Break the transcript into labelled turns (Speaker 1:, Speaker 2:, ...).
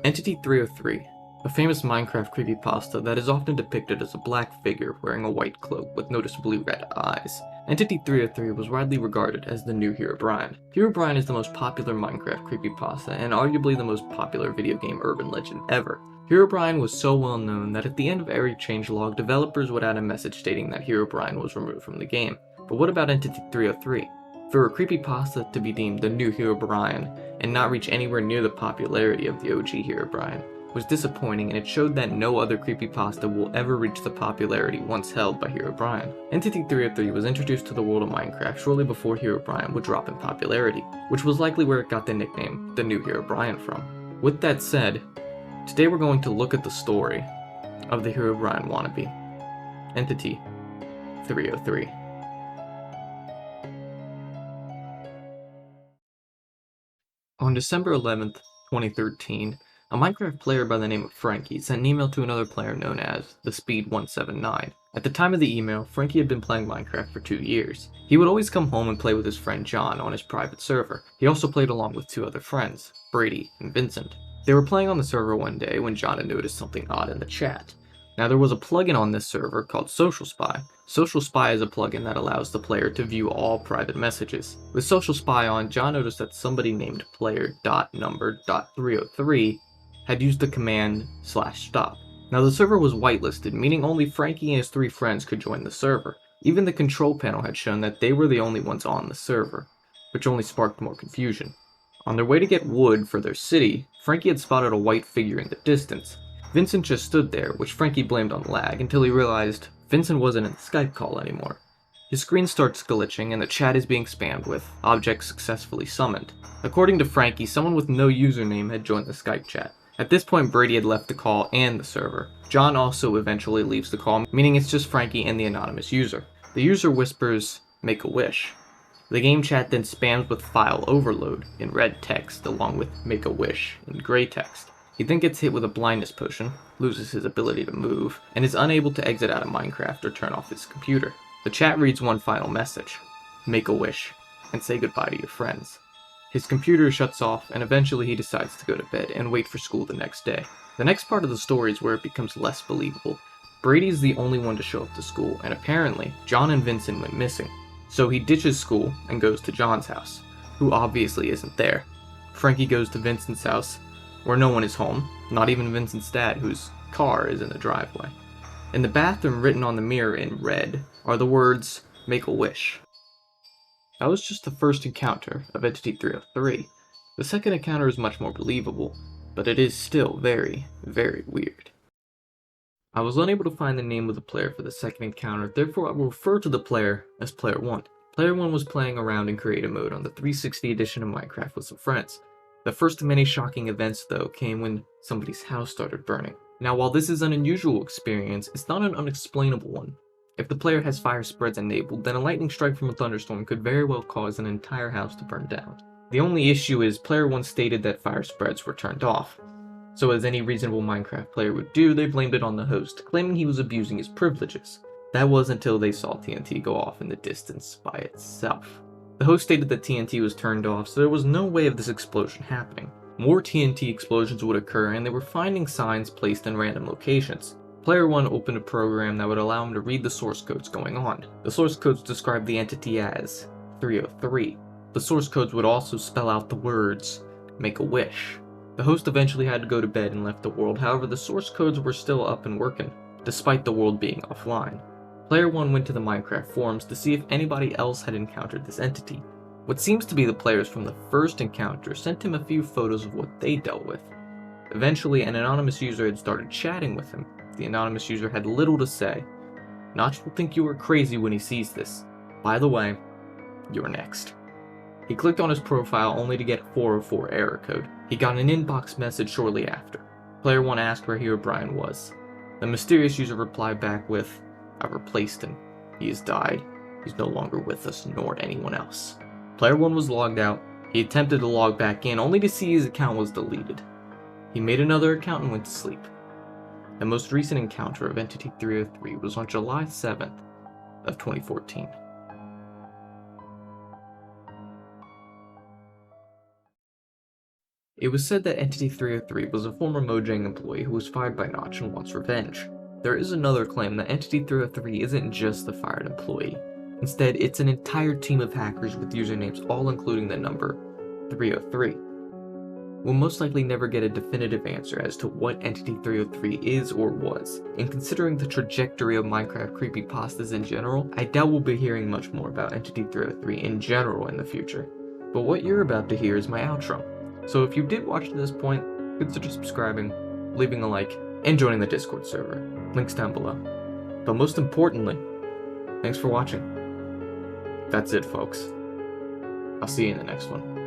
Speaker 1: Entity 303, a famous Minecraft creepypasta that is often depicted as a black figure wearing a white cloak with noticeably red eyes. Entity 303 was widely regarded as the new Herobrine. Herobrine is the most popular Minecraft creepypasta and arguably the most popular video game urban legend ever. Herobrine was so well known that at the end of every changelog, developers would add a message stating that Herobrine was removed from the game. But what about Entity 303? For a creepypasta to be deemed the new Herobrine and not reach anywhere near the popularity of the OG Herobrine was disappointing, and it showed that no other creepypasta will ever reach the popularity once held by Herobrine. Entity 303 was introduced to the world of Minecraft shortly before Herobrine would drop in popularity, which was likely where it got the nickname the new Herobrine from. With that said, today we're going to look at the story of the Herobrine Wannabe, Entity 303. On December 11th, 2013, a Minecraft player by the name of Frankie sent an email to another player known as the Speed179. At the time of the email, Frankie had been playing Minecraft for 2 years. He would always come home and play with his friend John on his private server. He also played along with 2 other friends, Brady and Vincent. They were playing on the server one day when John had noticed something odd in the chat. Now, there was a plugin on this server called Social Spy. Social Spy is a plugin that allows the player to view all private messages. With Social Spy on, John noticed that somebody named player.number.303 had used the command /stop. Now, the server was whitelisted, meaning only Frankie and his 3 friends could join the server. Even the control panel had shown that they were the only ones on the server, which only sparked more confusion. On their way to get wood for their city, Frankie had spotted a white figure in the distance. Vincent just stood there, which Frankie blamed on lag, until he realized Vincent wasn't in the Skype call anymore. His screen starts glitching and the chat is being spammed with "object successfully summoned." According to Frankie, someone with no username had joined the Skype chat. At this point, Brady had left the call and the server. John also eventually leaves the call, meaning it's just Frankie and the anonymous user. The user whispers, "Make a wish." The game chat then spams with "file overload" in red text, along with "make a wish" in gray text. He then gets hit with a blindness potion, loses his ability to move, and is unable to exit out of Minecraft or turn off his computer. The chat reads one final message: "Make a wish, and say goodbye to your friends." His computer shuts off, and eventually he decides to go to bed and wait for school the next day. The next part of the story is where it becomes less believable. Brady is the only one to show up to school, and apparently, John and Vincent went missing. So he ditches school and goes to John's house, who obviously isn't there. Frankie goes to Vincent's house, where no one is home, not even Vincent's dad, whose car is in the driveway. In the bathroom, written on the mirror in red, are the words, "Make a wish." That was just the first encounter of Entity 303. The second encounter is much more believable, but it is still very, very weird. I was unable to find the name of the player for the second encounter, therefore I will refer to the player as Player 1. Player 1 was playing around in creative mode on the 360 edition of Minecraft with some friends. The first of many shocking events, though, came when somebody's house started burning. Now, while this is an unusual experience, it's not an unexplainable one. If the player has fire spreads enabled, then a lightning strike from a thunderstorm could very well cause an entire house to burn down. The only issue is Player 1 stated that fire spreads were turned off. So as any reasonable Minecraft player would do, they blamed it on the host, claiming he was abusing his privileges. That was until they saw TNT go off in the distance by itself. The host stated that TNT was turned off, so there was no way of this explosion happening. More TNT explosions would occur, and they were finding signs placed in random locations. Player 1 opened a program that would allow him to read the source codes going on. The source codes described the entity as 303. The source codes would also spell out the words, "Make a wish." The host eventually had to go to bed and left the world, however the source codes were still up and working, despite the world being offline. Player 1 went to the Minecraft forums to see if anybody else had encountered this entity. What seems to be the players from the first encounter sent him a few photos of what they dealt with. Eventually, an anonymous user had started chatting with him. The anonymous user had little to say. "Notch will think you are crazy when he sees this. By the way, you're next." He clicked on his profile only to get 404 error code. He got an inbox message shortly after. Player 1 asked where Herobrine was. The mysterious user replied back with, "I've replaced him. He has died. He's no longer with us, nor anyone else." Player 1 was logged out. He attempted to log back in, only to see his account was deleted. He made another account and went to sleep. The most recent encounter of Entity 303 was on July 7th of 2014. It was said that Entity 303 was a former Mojang employee who was fired by Notch and wants revenge. There is another claim that Entity 303 isn't just the fired employee. Instead, it's an entire team of hackers with usernames all including the number 303. We'll most likely never get a definitive answer as to what Entity 303 is or was, and considering the trajectory of Minecraft creepypastas in general, I doubt we'll be hearing much more about Entity 303 in general in the future. But what you're about to hear is my outro. So if you did watch to this point, consider subscribing, leaving a like, and joining the Discord server. Links down below. But most importantly, thanks for watching. That's it, folks. I'll see you in the next one.